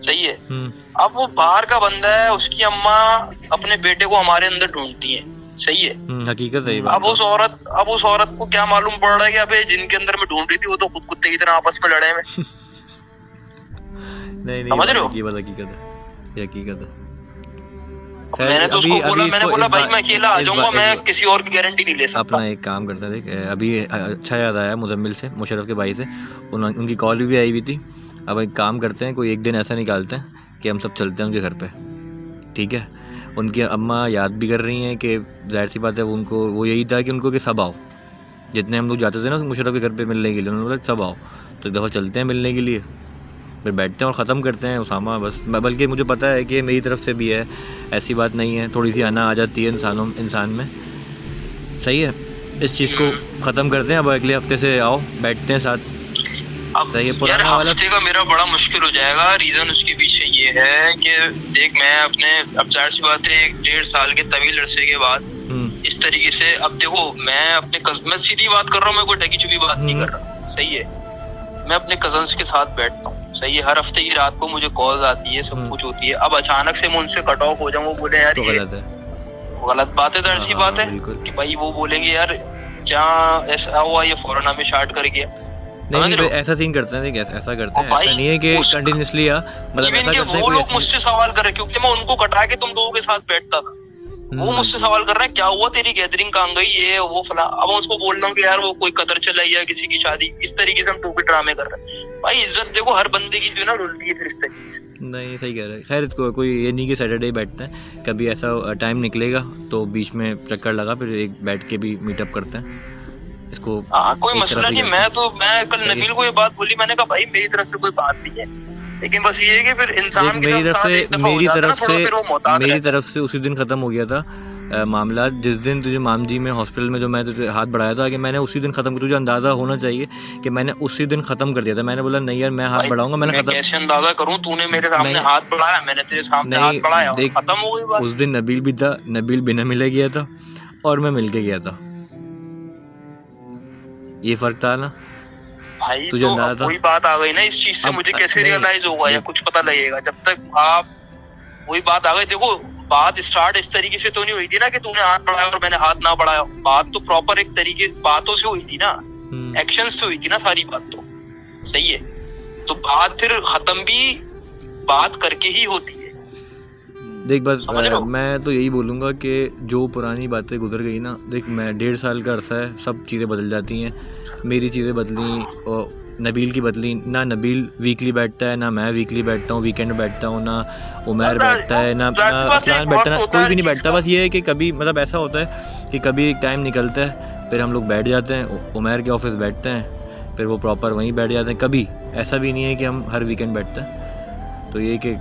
सही है। अब वो बाहर का बंदा है, उसकी अम्मा अपने बेटे को हमारे अंदर ढूंढती है। सही है, हकीकत है। अब उस औरत को क्या मालूम पड़ रहा है कि अबे जिनके अंदर मैं ढूंढ रही थी वो तो खुद कुत्ते की तरह आपस में लड़े में। नहीं समझ रहे हो? हकीकत है। मैंने तो उसको बोला, मैंने बोला भाई मैं अकेला आ जाऊंगा, मैं किसी और की गारंटी नहीं ले सकता। अपना एक काम करता है, देख अभी अच्छा याद आया मुजम्मिल से, मुशर्रफ के भाई से, उनकी कॉल भी आई हुई थी। अब एक काम करते हैं, कोई एक दिन ऐसा निकालते हैं कि हम सब चलते हैं उनके घर पे, ठीक है? उनकी अम्मा याद भी कर रही हैं कि जाहिर सी बात है वो यही था कि उनको कि सब आओ, जितने हम लोग जाते थे ना मुशर्रफ के घर पे मिलने के लिए, उन्होंने बोला सब आओ, तो एक दफ़ा चलते हैं मिलने के लिए, फिर बैठते हैं और ख़त्म करते हैं उसामा। बस बल्कि मुझे पता है कि मेरी तरफ से भी है, ऐसी बात नहीं है, थोड़ी सी आना आ जाती है इंसान में। सही है, इस चीज़ को ख़त्म करते हैं। अब अगले हफ्ते से आओ, बैठते हैं साथ। अब यार हफ्ते का मेरा बड़ा मुश्किल हो जाएगा। रीजन उसके पीछे ये है कि देख मैं अपने, अब जाहिर सी बात है 1-1.5 साल के तवील अरसे के बाद इस तरीके से, अब देखो मैं सीधी बात कर रहा हूँ, मैं कोई ढकी छुपी बात नहीं कर रहा। सही है, मैं अपने कजन्स के साथ बैठता हूँ। सही है, हर हफ्ते की रात को मुझे कॉल आती है, सब कुछ होती है। अब अचानक से मैं उनसे कट ऑफ हो जाऊँ, वो बोले यार तो गलत है। गलत बात है, जाहिर सी बात है बिल्कुल। कि भाई वो बोलेंगे यार जहाँ ऐसा हुआ ये फौरन हमें शार्ट कर गया। नहीं समझ रहे हो? ऐसा सीन करते हैं, देख ऐसा करते हैं, भाई, ऐसा नहीं है कि उस- कंटिन्यूसली मतलब इवन ऐसा कि करते हैं वो कोई लोग ऐसी- मुझसे सवाल कर रहे क्योंकि मैं उनको कटा के तुम लोगों के साथ बैठता था। वो मुझसे सवाल कर रहे हैं क्या हुआ तेरी गैदरिंग कहाँ गई, ये वो फला। अब मैं उसको बोल रहा हूँ कि यार वो कोई कदर चला या किसी की शादी, इस तरीके से हम टोपी ड्रामे कर रहे हैं। भाई इज्जत देखो हर बंदे की जो है ना रुलती है फिर इस तरीके से। नहीं सही कह रहा है। खैर कोई ये नहीं कि सैटरडे बैठते हैं, कभी ऐसा टाइम निकलेगा तो बीच में चक्कर लगा फिर एक बैठ के भी मीटअप करते हैं इसको। हाँ कोई एक मसला तरफ ही नहीं। करते हैं। मैं कल नबील को ये बात बोली, मैंने कहा भाई मेरी तरफ से कोई बात नहीं है, लेकिन बस ये है कि फिर इंसान देख की तरफ साथ एक दफा हो मेरी जाता है ना, तरफ थोड़ा से फिर वो मोहतात मेरी रहता है। तरफ से उसी दिन ख़त्म हो गया था मामला। जिस दिन तुझे माम जी में हॉस्पिटल में जो मैं तुझे हाथ बढ़ाया था कि मैंने उसी दिन ख़त्म, तुझे अंदाज़ा होना चाहिए कि मैंने उसी दिन ख़त्म कर दिया था। मैंने बोला नहीं यार मैं हाथ भाई, बढ़ाऊंगा, मैंने मैं ख़त्म। कैसे अंदाजा करूं, तूने मेरे सामने मैंने- हाथ बढ़ाया, मैंने तेरे सामने हाथ नहीं बढ़ाया, देख, खत्म हो गई बात। उस दिन नबील भी था, नबील बिना मिले गया था और मैं मिल के गया था, ये फ़र्क था ना। भाई तुझे तो अंदाजा अब था? वही बात आ गई ना इस चीज से, अब- मुझे कैसे नहीं, रियलाइज होगा या नहीं। कुछ पता लगेगा जब तक आप, वही बात आ गई। देखो बात स्टार्ट इस तरीके से तो नहीं हुई थी ना कि तूने हाथ बढ़ाया और मैंने हाथ ना बढ़ाया। बात तो प्रॉपर एक तरीके बातों से हुई थी ना, एक्शन से हुई थी ना सारी बात। तो सही है, तो बात फिर खत्म भी बात करके ही होती है। देख बस समझ रहे हो? मैं तो यही बोलूँगा कि जो पुरानी बातें गुजर गई ना, देख मैं 1.5 साल का अरसा है, सब चीज़ें बदल जाती हैं। मेरी चीज़ें बदली और नबील की बदली ना। नबील वीकली बैठता है, ना मैं वीकली बैठता हूँ, वीकेंड बैठता हूँ, ना उमर बैठता है, ना अफलान बैठता है, ना कोई भी नहीं बैठता। बस ये है कि कभी मतलब ऐसा होता है कि कभी एक टाइम निकलता है, फिर हम लोग बैठ जाते हैं, उमर के ऑफिस बैठते हैं, फिर वो प्रॉपर वहीं बैठ जाते हैं। कभी ऐसा भी नहीं है कि हम हर वीकेंड बैठते हैं। तो ये कि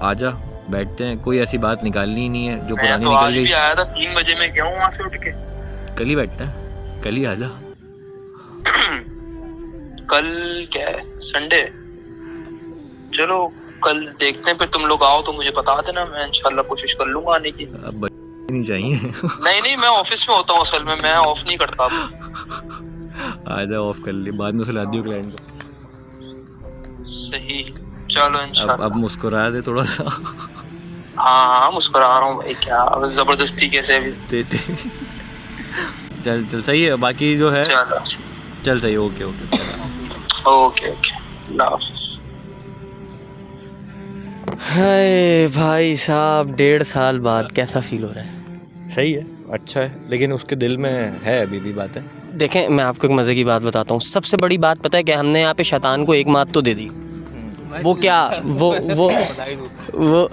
आजा बैठते हैं, कोई ऐसी बात निकालनी ही नहीं है जो मैं पुरानी तो आज निकल भी गई। आया था 3 बजे में गया हूँ वहां से उठ के। कल ही बैठते हैं, कल ही आजा। कल क्या है, संडे? चलो कल देखते हैं, फिर तुम लोग आओ तो मुझे बता देना, मैं इंशाल्लाह कोशिश कर लूंगा आने की। अब बच्चे नहीं चाहिए। नहीं मैं ऑफिस में होता हूँ असल में, मैं ऑफ नहीं करता। आजा ऑफ कर ले, बाद में सुला दियो क्लाइंट को। सही, चलो इंशाल्लाह। अब मुस्कुरा दे थोड़ा सा। हाँ मुस्कुरा रहा हूँ भाई, क्या अब जबरदस्ती कैसे भी। देते चल चल सही है, बाकी जो है चलो चल सही। ओके ओके ओके ओके, अल्लाह हाफिज़। हाय भाई साहब, 1.5 साल बाद कैसा फील हो रहा है? सही है, अच्छा है, लेकिन उसके दिल में है अभी भी बात है। देखें मैं आपको एक मज़े की बात बताता हूँ। सबसे बड़ी बात पता है क्या, हमने यहाँ पे शैतान को एक मात तो दे दी। वो क्या, वो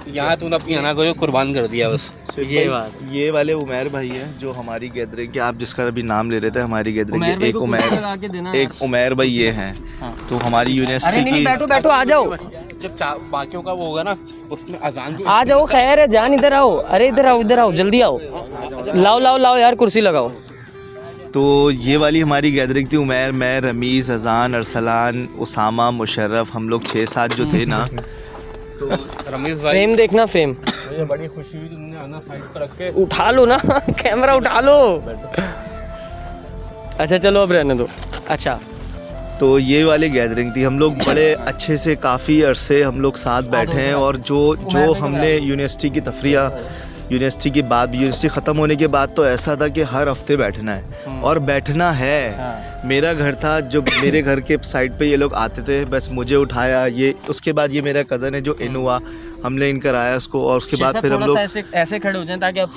यहाँ तूने अपनी अना को कुर्बान कर दिया बस। ये बात। ये वाले उमैर भाई हैं जो हमारी गैदरिंग के, आप जिसका अभी नाम ले रहे थे, हमारी गैदरिंग के एक उमैर भाई ये हैं। तो हमारी यूनिवर्सिटी की, बैठो बैठो, आ जाओ जब बाकियों का वो होगा ना, उसमें अजान की आ जाओ। खैर है जान, इधर आओ। अरे इधर आओ, इधर आओ, जल्दी आओ। लाओ लाओ लाओ यार, कुर्सी लगाओ। तो ये वाली हमारी गैदरिंग थी। उमैर, मैं, रमीज़, अजान, अरसलान, उसामा, मुशर्रफ, हम लोग 6-7 जो थे ना। तो रमेश भाई, फ्रेम देखना, फ्रेम मुझे बड़ी खुशी हुई तुमने आना साइड पर रख के। उठा लो ना। कैमरा उठा लो। अच्छा चलो अब रहने दो। अच्छा तो ये वाली गैदरिंग थी, हम लोग बड़े अच्छे से काफ़ी अरसे हम लोग साथ बैठे हैं। और जो हमने यूनिवर्सिटी की तफरिया, यूनिवर्सिटी के बाद, यूनिवर्सिटी ख़त्म होने के बाद तो ऐसा था कि हर हफ्ते बैठना है और बैठना है। मेरा घर था, जो मेरे घर के साइड पे ये लोग आते थे, बस मुझे उठाया ये, उसके बाद ये मेरा कज़न है जो इन हुआ, हमने इन कराया उसको, और उसके बाद फिर हम लोग ऐसे खड़े हो जाएं ताकि आप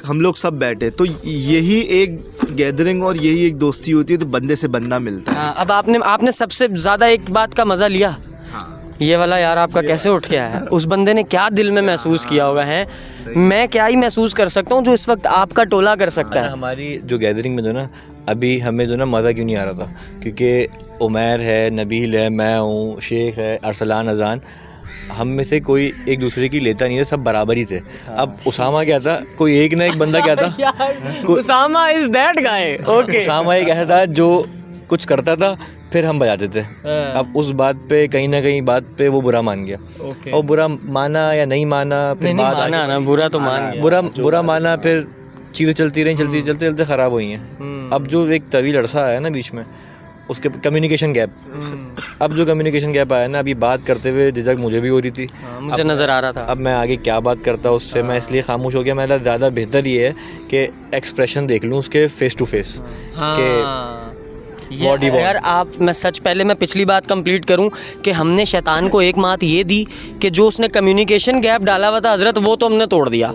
हम लोग सब बैठे। तो यही एक गैदरिंग और यही एक दोस्ती होती है, तो बंदे से बंदा मिलता है। हाँ, अब आपने सबसे ज़्यादा एक बात का मज़ा लिया। ये वाला यार आपका कैसे उठ के आया, उस बंदे ने क्या दिल में महसूस किया होगा है, मैं क्या ही महसूस कर सकता हूँ जो इस वक्त आपका टोला कर सकता है। हमारी जो गैदरिंग में जो ना, अभी हमें जो ना मज़ा क्यों नहीं आ रहा था, क्योंकि उमैर है, नबील है, मैं हूँ, शेख है, अरसलान, अजान, हम में से कोई एक दूसरे की लेता नहीं था, सब बराबर ही थे। अब उसामा क्या था, कोई एक ना एक बंदा क्या था, Usama is that guy. Okay, Usama एक ऐसा था जो कुछ करता था फिर हम बजाते थे। अब उस बात पे कहीं ना कहीं बात पे वो बुरा मान गया। और बुरा माना या नहीं माना, फिर बात माना ना, बुरा तो मान गया। बुरा माना, फिर चीज़ें चलती रही, चलते ख़राब हुई हैं। अब जो एक तवील अरसा है ना बीच में, उसके कम्युनिकेशन गैप। अब जो कम्युनिकेशन गैप आया ना, अभी बात करते हुए झिझक मुझे भी हो रही थी, मुझे नज़र आ रहा था। अब मैं आगे क्या बात करता उससे, मैं इसलिए खामोश हो गया। मेरा ज़्यादा बेहतर ये है कि एक्सप्रेशन देख लूँ उसके फेस टू फेस के ये यार आप, मैं सच, पहले मैं पिछली बात कंप्लीट करूं कि हमने शैतान को एक मात ये दी कि जो उसने कम्युनिकेशन गैप डाला हुआ था हजरत, वो तो हमने तोड़ दिया।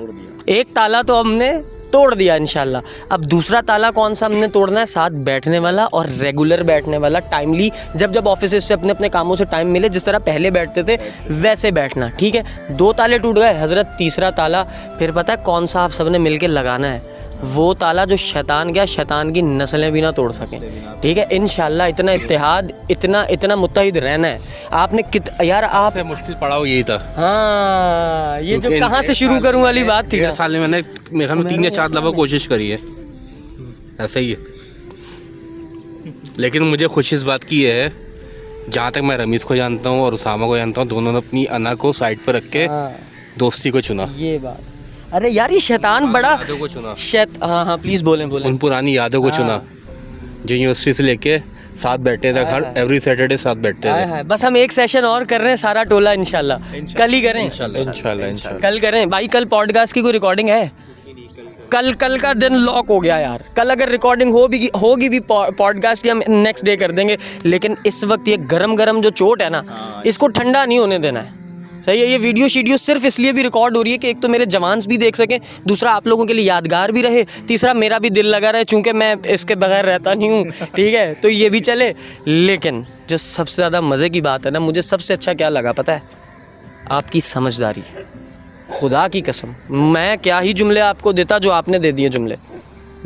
एक ताला तो हमने तोड़ दिया इंशाल्लाह। अब दूसरा ताला कौन सा हमने तोड़ना है? साथ बैठने वाला और रेगुलर बैठने वाला, टाइमली, जब ऑफिस से अपने अपने कामों से टाइम मिले, जिस तरह पहले बैठते थे वैसे बैठना, ठीक है। 2 ताले टूट गए हजरत, तीसरा ताला फिर पता है कौन सा आप सबने मिलके लगाना है? वो ताला जो शैतान गया, शैतान की नस्लें भी ना तोड़ सकें, ठीक है। इंशाल्लाह इतना इत्तेहाद, इतना मुत्तहिद रहना है आपने। यार आप सबसे मुश्किल पड़ाव यही था। हाँ, ये जो कहाँ से शुरू करूँ वाली बात थी। 1.5 साल में मैंने मेरे ख्याल में 3 या 4 दफ़ा कोशिश करी है, ऐसा ही है। लेकिन मुझे खुशी इस बात की है, जहाँ तक मैं रमीज़ को जानता हूँ और उसामा को जानता हूँ, दोनों ने अपनी अना को साइड पर रख के दोस्ती को चुना। ये बात, अरे यार ये शैतान बड़ा यादों को चुना, हाँ प्लीज़ बोलें। उन पुरानी यादों को चुना जो यूनिवर्सिटी से लेके साथ बैठे थे, हर एवरी सैटरडे साथ बैठते थे। बस हम एक सेशन और कर रहे हैं, सारा टोला इंशाल्लाह कल ही करें। इंशाल्लाह कल करें भाई। कल पॉडकास्ट की कोई रिकॉर्डिंग है? कल का दिन लॉक हो गया यार। कल अगर रिकॉर्डिंग होगी भी पॉडकास्ट की, हम नेक्स्ट डे कर देंगे। लेकिन इस वक्त ये गरम जो चोट है ना, इसको ठंडा नहीं होने देना है। सही है। ये वीडियो सिर्फ इसलिए भी रिकॉर्ड हो रही है कि एक तो मेरे जवान्स भी देख सकें, दूसरा आप लोगों के लिए यादगार भी रहे, तीसरा मेरा भी दिल लगा रहे, चूँकि मैं इसके बगैर रहता नहीं हूँ, ठीक है, तो ये भी चले। लेकिन जो सबसे ज़्यादा मज़े की बात है ना, मुझे सबसे अच्छा क्या लगा पता है? आपकी समझदारी। खुदा की कसम, मैं क्या ही जुमले आपको देता जो आपने दे दिए जुमले।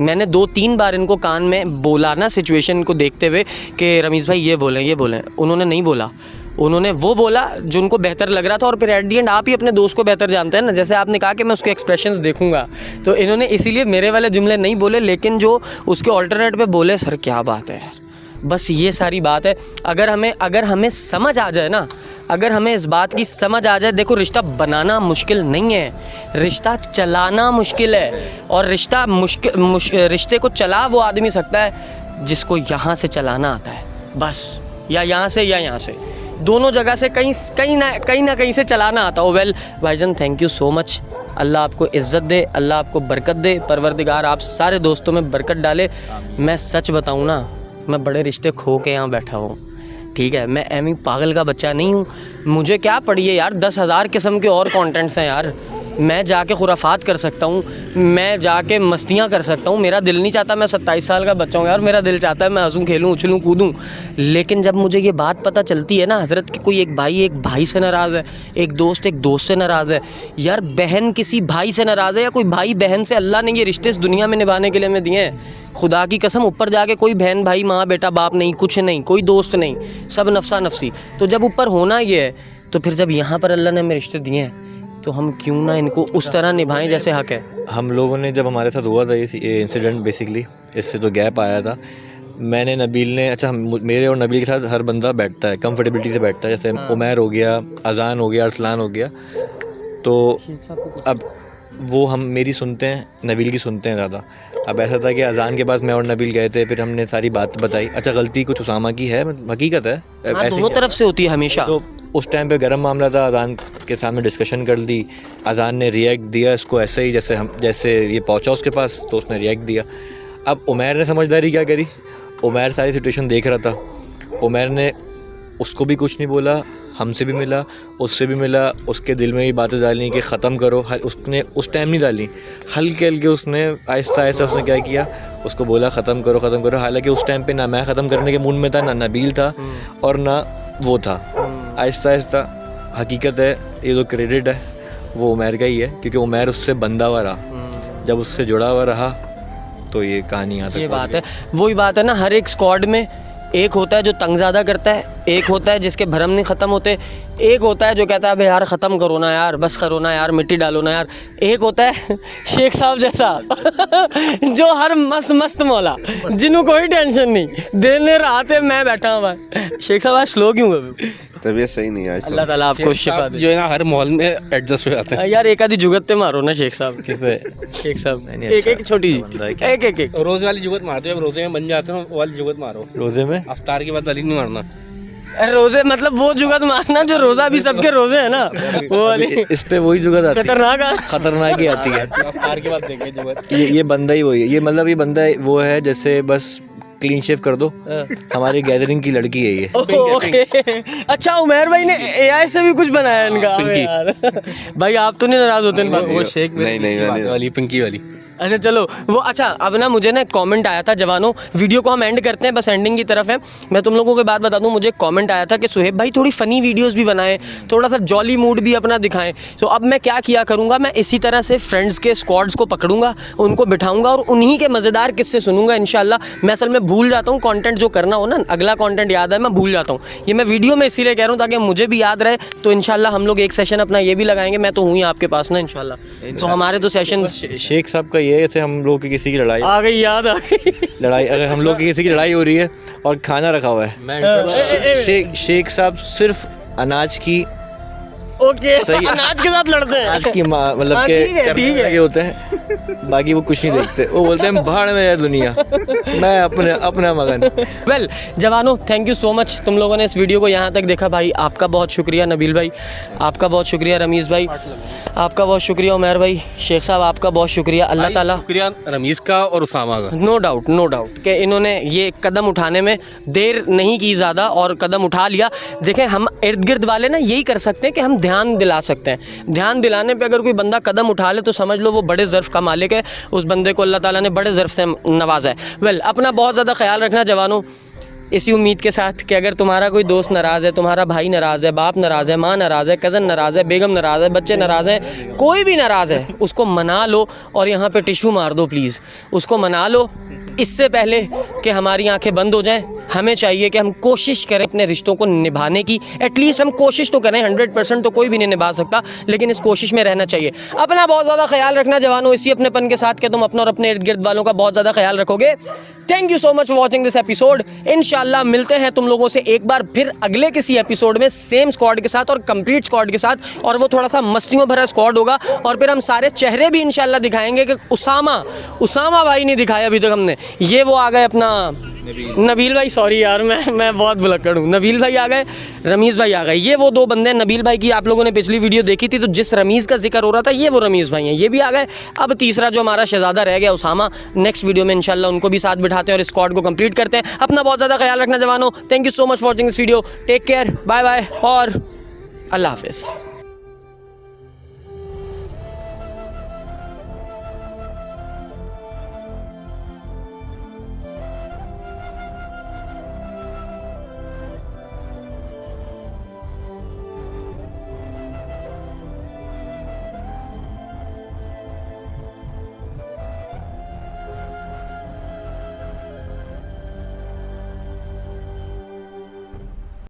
मैंने 2-3 बार इनको कान में बोला ना, सिचुएशन को देखते हुए कि रमीज़ भाई ये बोलें। उन्होंने नहीं बोला, उन्होंने वो बोला जो उनको बेहतर लग रहा था। और फिर एट दी एंड आप ही अपने दोस्त को बेहतर जानते हैं ना, जैसे आपने कहा कि मैं उसके एक्सप्रेशंस देखूंगा, तो इन्होंने इसीलिए मेरे वाले जुमले नहीं बोले, लेकिन जो उसके ऑल्टरनेट पे बोले, सर क्या बात है यार। बस ये सारी बात है। अगर हमें समझ आ जाए ना, अगर हमें इस बात की समझ आ जाए, देखो रिश्ता बनाना मुश्किल नहीं है, रिश्ता चलाना मुश्किल है। और रिश्ते को चला वो आदमी सकता है जिसको यहाँ से चलाना आता है, बस, या यहाँ से या यहाँ से, दोनों जगह से कहीं ना कहीं से चलाना आता हो। वेल भाईजान, थैंक यू सो मच। अल्लाह आपको इज़्ज़त दे, अल्लाह आपको बरकत दे, परवरदिगार आप सारे दोस्तों में बरकत डाले। मैं सच बताऊँ ना, मैं बड़े रिश्ते खो के यहाँ बैठा हूँ, ठीक है। मैं एमी पागल का बच्चा नहीं हूँ। मुझे क्या पड़ी है यार, 10,000 किस्म के और कंटेंट्स हैं यार। मैं जाके खुराफात कर सकता हूँ, मैं जाके मस्तियाँ कर सकता हूँ। मेरा दिल नहीं चाहता मैं 27 साल का बच्चा हूँ यार, मेरा दिल चाहता है मैं हंसूँ, खेलूँ, उछलूँ, कूदूँ। लेकिन जब मुझे ये बात पता चलती है ना हज़रत कि कोई एक भाई से नाराज़ है, एक दोस्त से नाराज़ है, यार बहन किसी भाई से नाराज़ है, या कोई भाई बहन से, अल्लाह ने ये रिश्ते इस दुनिया में निभाने के लिए हमें दिए हैं। खुदा की कसम, ऊपर जाके कोई बहन भाई, माँ बेटा, बाप नहीं, कुछ नहीं, कोई दोस्त नहीं, सब नफसा नफसी। तो जब ऊपर होना ये है, तो फिर जब यहाँ पर अल्लाह ने हमें रिश्ते दिए हैं, तो हम क्यों ना इनको उस तरह निभाएं जैसे हक है। हम लोगों ने, जब हमारे साथ हुआ था ये इंसिडेंट, बेसिकली इससे तो गैप आया था, मैंने, नबील ने, अच्छा मेरे और नबील के साथ हर बंदा बैठता है, कंफर्टेबिलिटी से बैठता है, जैसे उमैर हो गया, अजान हो गया, अरसलान हो गया, तो अब वो हम मेरी सुनते हैं, नबील की सुनते हैं ज़्यादा। अब ऐसा था कि अजान के बाद मैं और नबील गए थे, फिर हमने सारी बात बताई। अच्छा, गलती कुछ उसामा की है, हकीकत है, दोनों तरफ से होती है हमेशा। तो उस टाइम पे गर्म मामला था, अजान के सामने डिस्कशन कर दी, अजान ने रिएक्ट दिया इसको ऐसे ही, जैसे ये पहुंचा उसके पास तो उसने रिएक्ट दिया। अब उमैर ने समझदारी क्या करी, उमैर सारी सिचुएशन देख रहा था, उमैर ने उसको भी कुछ नहीं बोला, हमसे भी मिला, उससे भी मिला, उसके दिल में भी बातें डाली कि ख़त्म करो। उसने उस टाइम नहीं डाली, हल्के उसने आहिस्ता उसने क्या किया, उसको बोला ख़त्म करो। हालांकि उस टाइम पे ना मैं ख़त्म करने के मूड में था, ना नबील था और ना वो था। आहिस्ता हकीकत है, ये तो क्रेडिट है वो उमैर का ही है, क्योंकि उमैर उससे बंधा हुआ रहा, जब उससे जुड़ा हुआ रहा तो ये कहानी यहाँ तक। ये बात है, वही बात है ना, हर एक स्क्वाड में एक होता है जो तंग ज़्यादा करता है, एक होता है जिसके भरम नहीं ख़त्म होते, एक होता है जो कहता है अबे यार ख़त्म करो ना यार, बस करो ना यार, मिट्टी डालो ना यार, एक होता है शेख साहब जैसा जो हर मस्त मस्त मौला, जिन्हों कोई टेंशन नहीं, देने रात है मैं बैठा हूँ भाई। शेख साहब आज स्लो क्यों है? तबीयत सही नहीं है आज। अल्लाह ताला आपको शिफा दे। जो है ना हर मॉल में एडजस्ट हो जाते हैं। यार एक आधी जुगत मारो ना शेख साहब। शेख साहब एक एक छोटी एक एक एक रोजे वाली जुगत मारते हो, रोजे में बन जाते हो वो वाली जुगत मारो। रोजे में अफ्तार के बाद वाली नहीं मारना। अरे रोजे मतलब वो जुगत मारना जो रोजा भी सबके रोजे है ना, वो वाली इस पे वही जुगत आती है, खतरनाक खतरनाक ही आती है। अफ्तार के बाद देंगे जुगत। ये बंदा ही वही है, ये मतलब ये बंदा वो है जैसे बस क्लीन शेव कर दो, हमारी गैदरिंग की लड़की है ये। ओके अच्छा, उमर भाई ने एआई से भी कुछ बनाया इनका। अबे यार भाई आप तो नहीं नाराज होते इन बातों? वो शेख नहीं, मैंने- वाली पिंकी वाली। अच्छा चलो वो, अच्छा अब ना मुझे ना कमेंट आया था जवानों, वीडियो को हम एंड करते हैं, बस एंडिंग की तरफ है। मैं तुम लोगों को बात बता दूं, मुझे कमेंट आया था कि सुहेब भाई थोड़ी फ़नी वीडियोस भी बनाएं, थोड़ा सा जॉली मूड भी अपना दिखाएं। तो अब मैं क्या किया करूँगा, मैं इसी तरह से फ्रेंड्स के स्क्वाड्स को पकड़ूंगा, उनको बिठाऊंगा और उन्हीं के मज़ेदार किस्से सुनूंगा इंशाल्लाह। मैं असल में भूल जाता हूँ कंटेंट जो करना हो ना, अगला कंटेंट याद है मैं भूल जाता हूँ। ये मैं वीडियो में इसीलिए कह रहा हूँ ताकि मुझे भी याद रहे। तो इंशाल्लाह हम लोग एक सेशन अपना ये भी लगाएंगे, मैं तो हूँ ही आपके पास ना इंशाल्लाह। तो हमारे तो सेशन शेख साहब का ये ऐसे हम लोग की किसी की लड़ाई आ गई, याद आ गई। अगर हम लोग की किसी की लड़ाई हो रही है और खाना रखा हुआ है, शेख साहब सिर्फ अनाज की ओके सही है। अनाज के साथ लड़ते हैं। आज की मतलब हाँ, के ठीक है, करने ठीक है। लगे होते हैं, बाकी वो कुछ नहीं देखते। वो बोलते हैं भाड़ में है दुनिया, मैं अपना मगन। वेल जवानों, थैंक यू सो मच, तुम लोगों ने इस वीडियो को यहाँ तक देखा। भाई आपका बहुत शुक्रिया, नबील भाई आपका बहुत शुक्रिया, रमीज़ भाई आपका बहुत शुक्रिया, उमर भाई, शेख साहब आपका बहुत शुक्रिया। अल्लाह ताला शुक्रिया रमीज़ का और उसामा का। नो डाउट कि इन्होंने ये कदम उठाने में देर नहीं की ज़्यादा और कदम उठा लिया। देखें हम इर्द गिर्द वाले ना यही कर सकते हैं कि हम ध्यान दिला सकते हैं। ध्यान दिलाने पे अगर कोई बंदा कदम उठा ले तो समझ लो वो बड़े ज़र्फ़ का मालिक है, उस बंदे को अल्लाह ताला ने बड़े ज़र्फ़ से नवाजा है। वेल अपना बहुत ज़्यादा ख्याल रखना जवानों, इसी उम्मीद के साथ कि अगर तुम्हारा कोई दोस्त नाराज़ है, तुम्हारा भाई नाराज़ है, बाप नाराज़ है, माँ नाराज़ है, कज़न नाराज़ है, बेगम नाराज़ है, बच्चे नाराज़ हैं, कोई भी नाराज़ है, उसको मना लो और यहाँ पे टिश्यू मार दो प्लीज़, उसको मना लो इससे पहले कि हमारी आंखें बंद हो जाएं। हमें चाहिए कि हम कोशिश करें अपने रिश्तों को निभाने की, एटलीस्ट हम कोशिश तो करें। 100% तो कोई भी नहीं निभा सकता, लेकिन इस कोशिश में रहना चाहिए। अपना बहुत ज़्यादा ख्याल रखना जवानों, इसी अपनेपन के साथ कि तुम अपना और अपने इर्द गिर्द वालों का बहुत ज़्यादा ख्याल रखोगे। Thank you so much for watching this episode. इंशाल्लाह मिलते हैं तुम लोगों से एक बार फिर अगले किसी एपिसोड में, सेम स्क्वाड के साथ और कंप्लीट स्क्वाड के साथ, और वो थोड़ा सा मस्तियों भरा स्क्वाड होगा। और फिर हम सारे चेहरे भी इंशाल्लाह दिखाएंगे कि उसामा भाई नहीं दिखाया अभी तक हमने। ये वो आ गए अपना नबील भाई, सॉरी यार मैं बहुत भुलक्कड़ हूँ। नबील भाई आ गए, रमीज़ भाई आ गए। ये वो दो बंदे हैं। नबील भाई की आप लोगों ने पिछली वीडियो देखी थी तो जिस रमीज़ का जिक्र हो रहा था ये वो रमीज़ भाई हैं, ये भी आ गए। अब तीसरा जो हमारा शहजादा रह गया उसामा, नेक्स्ट वीडियो में इंशाल्लाह उनको भी साथ बिठाते हैं और स्क्वाड को कंप्लीट करते हैं। अपना बहुत ज़्यादा ख्याल रखना जवानों। Thank you so much for watching this video. Take care, bye bye और अल्लाह हाफिज़।